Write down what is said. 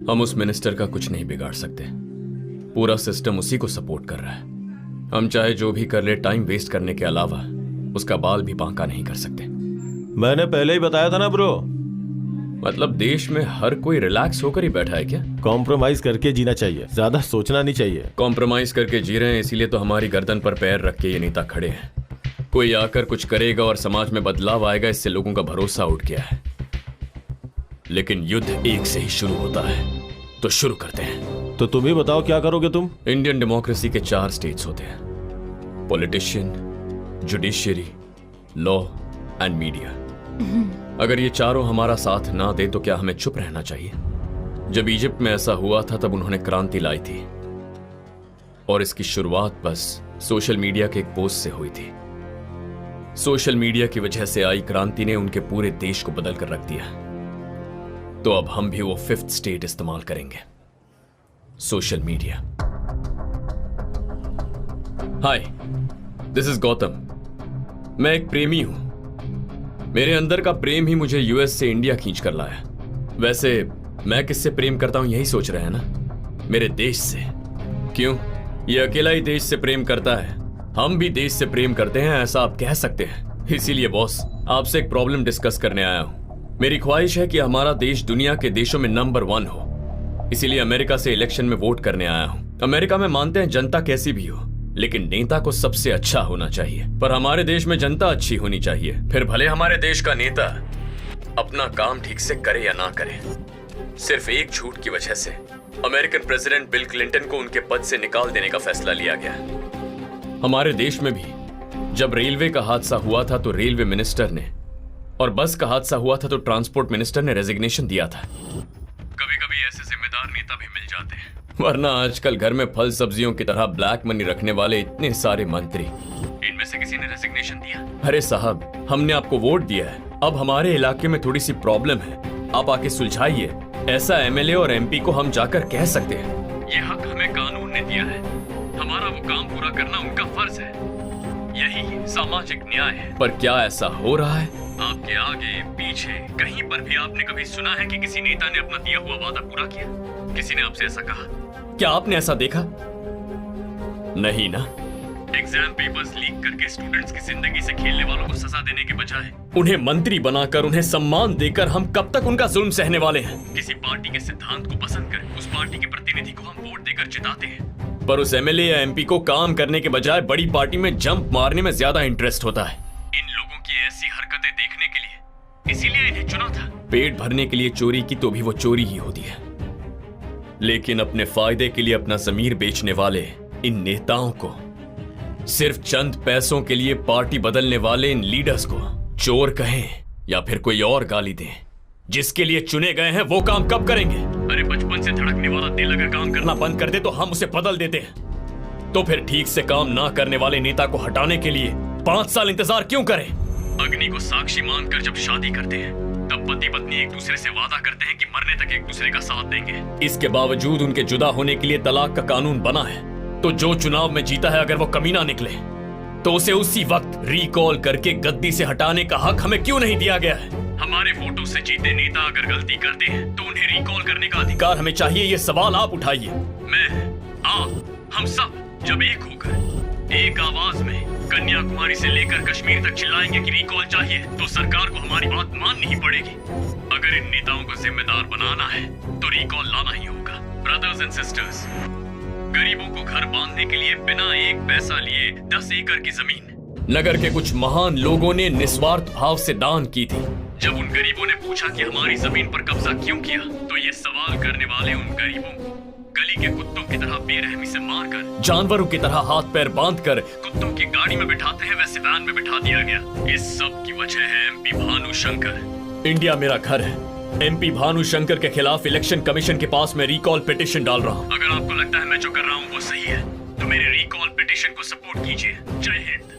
हम उस मिनिस्टर का कुछ नहीं बिगाड़ सकते। पूरा सिस्टम उसी को सपोर्ट कर रहा है। हम चाहे जो भी कर ले, टाइम वेस्ट करने के अलावा उसका बाल भी बांका नहीं कर सकते। मैंने पहले ही बताया था ना ब्रो। मतलब देश में हर कोई रिलैक्स होकर ही बैठा है क्या? कॉम्प्रोमाइज करके जीना चाहिए, ज्यादा सोचना नहीं चाहिए। कॉम्प्रोमाइज करके जी रहे हैं, इसीलिए तो हमारी गर्दन पर पैर रख के ये नेता खड़े हैं। कोई आकर कुछ करेगा और समाज में बदलाव आएगा, इससे लोगों का भरोसा उठ गया है। लेकिन युद्ध एक से ही शुरू होता है, तो शुरू करते हैं। तो तुम ही बताओ क्या करोगे तुम? इंडियन डेमोक्रेसी के 4 स्टेट्स होते हैं: politician, judiciary, law and media. अगर ये चारों हमारा साथ ना दे तो क्या हमें चुप रहना चाहिए? जब इजिप्ट में ऐसा हुआ था तब उन्होंने क्रांति लाई थी, और इसकी शुरुआत बस सोशल मीडिया के एक पोस्ट से हुई थी। सोशल मीडिया की वजह से आई क्रांति ने उनके पूरे देश को बदल कर रख दिया। तो अब हम भी वो 5th स्टेट इस्तेमाल करेंगे, social media. Hi, this is Gautam. मैं एक प्रेमी हूं। मेरे अंदर का प्रेम ही मुझे यूएस से इंडिया खींच कर लाया। वैसे मैं किससे प्रेम करता हूं यही सोच रहे हैं ना? मेरे देश से। क्यों? ये अकेला ही देश से प्रेम करता है। हम भी देश से प्रेम करते हैं, ऐसा आप कह सकते हैं। इसीलिए बॉस, आपसे एक प्रॉब्लम डिस्कस करने आया हूं। मेरी ख्वाहिश है कि हमारा देश दुनिया के देशों में नंबर 1 हो। इसीलिए अमेरिका से इलेक्शन में वोट करने आया हूं। अमेरिका में मानते हैं जनता कैसी भी हो, लेकिन नेता को सबसे अच्छा होना चाहिए। पर हमारे देश में जनता अच्छी होनी चाहिए। फिर भले हमारे देश का नेता अपना काम ठीक से करे या ना करे, सिर्फ एक झूठ की वजह से अमेरिकन प्रेसिडेंट बिल क्लिंटन को उनके पद से निकाल देने का फैसला लिया गया। हमारे देश में भी जब रेलवे का हादसा हुआ था तो रेलवे मिनिस्टर ने, और बस का हादसा हुआ था तो ट्रांसपोर्ट मिनिस्टर ने रेजिग्नेशन दिया था। कभी कभी ऐसे जिम्मेदार नेता भी मिल जाते हैं, वरना आजकल घर में फल सब्जियों की तरह ब्लैक मनी रखने वाले इतने सारे मंत्री, इनमें से किसी ने रेजिग्नेशन दिया? अरे साहब, हमने आपको वोट दिया है, अब हमारे इलाके में थोड़ी सी प्रॉब्लम है, आप आके सुलझाइए। ऐसा एमएलए और एमपी को हम जाकर कह सकते हैं। ये हक हमें कानून ने दिया है, हमारा वो काम पूरा करना उनका फर्ज है। यही सामाजिक न्याय है। पर क्या ऐसा हो रहा है? आपके आगे पीछे कहीं पर भी आपने कभी सुना है कि किसी नेता ने अपना दिया हुआ वादा पूरा किया? किसी ने आपसे ऐसा कहा? क्या आपने ऐसा देखा? नहीं ना। एग्जाम पेपर्स लीक करके स्टूडेंट्स की जिंदगी से खेलने वालों को सजा देने के बजाय उन्हें मंत्री बनाकर, उन्हें सम्मान देकर हम कब तक उनका जुल्म सहने वाले हैं? किसी पार्टी के सिद्धांत को पसंद कर उस पार्टी के प्रतिनिधि को हम वोट देकर जिताते हैं, पर उस एमएलए या एमपी को काम करने के बजाय बड़ी पार्टी में जंप मारने में ज्यादा इंटरेस्ट होता है। इन लोगों की ऐसी हरकतें देखने के लिए इसीलिए इन्हें चुना था। पेट भरने के लिए चोरी की तो भी वो चोरी ही होती है, लेकिन अपने फायदे के लिए अपना ज़मीर बेचने वाले इन नेताओं को, सिर्फ चंद पैसों के लिए पार्टी बदलने वाले इन लीडर्स को चोर कहें या फिर कोई और गाली दें, जिसके लिए चुने गए हैं वो काम कब करेंगे? अरे बचपन से धड़कने वाला दिल अगर काम करना बंद कर दे तो हम उसे बदल देते हैं। तो फिर ठीक से काम ना करने वाले नेता को हटाने के लिए 5 साल इंतजार क्यों करें? अग्नि को साक्षी मानकर जब शादी करते हैं तब पति पत्नी एक दूसरे से वादा करते हैं कि मरने तक एक दूसरे का साथ देंगे। इसके बावजूद उनके जुदा होने के लिए तलाक का कानून बना है। तो जो चुनाव में जीता है अगर वो कमीना निकले तो उसे उसी वक्त रिकॉल करके गद्दी से हटाने का हक हमें क्यों नहीं दिया गया है? हमारे वोटों से जीते नेता अगर गलती करते हैं तो उन्हें रिकॉल करने का अधिकार हमें चाहिए। ये सवाल आप उठाइए। मैं, आप, हम सब जब एक होकर एक आवाज में कन्याकुमारी से लेकर कश्मीर तक चिल्लाएंगे कि रिकॉल चाहिए, तो सरकार को हमारी बात माननी ही पड़ेगी। अगर इन नेताओं को जिम्मेदार बनाना है तो रिकॉल लाना ही होगा। ब्रदर्स एंड सिस्टर्स, गरीबों को घर बांधने के लिए बिना एक पैसा लिए 10 एकड़ की जमीन नगर के कुछ महान लोगों ने निस्वार्थ भाव से दान की थी। जब उन गरीबों ने पूछा कि हमारी जमीन पर कब्जा क्यों किया, तो ये सवाल करने वाले उन गरीबों को गली के कुत्तों की तरह बेरहमी से मारकर, जानवरों की तरह हाथ पैर बांधकर कुत्तों की गाड़ी में बिठाते हैं वैसे वैन में बिठा दिया गया। इस सब की वजह है एमपी भानुशंकर। इंडिया मेरा घर है। एमपी भानुशंकर के खिलाफ इलेक्शन कमीशन के पास मैं रिकॉल पिटीशन डाल रहा हूँ। अगर आपको लगता है मैं जो कर रहा हूँ वो सही है तो मेरे रिकॉल पिटीशन को सपोर्ट कीजिए। जय हिंद।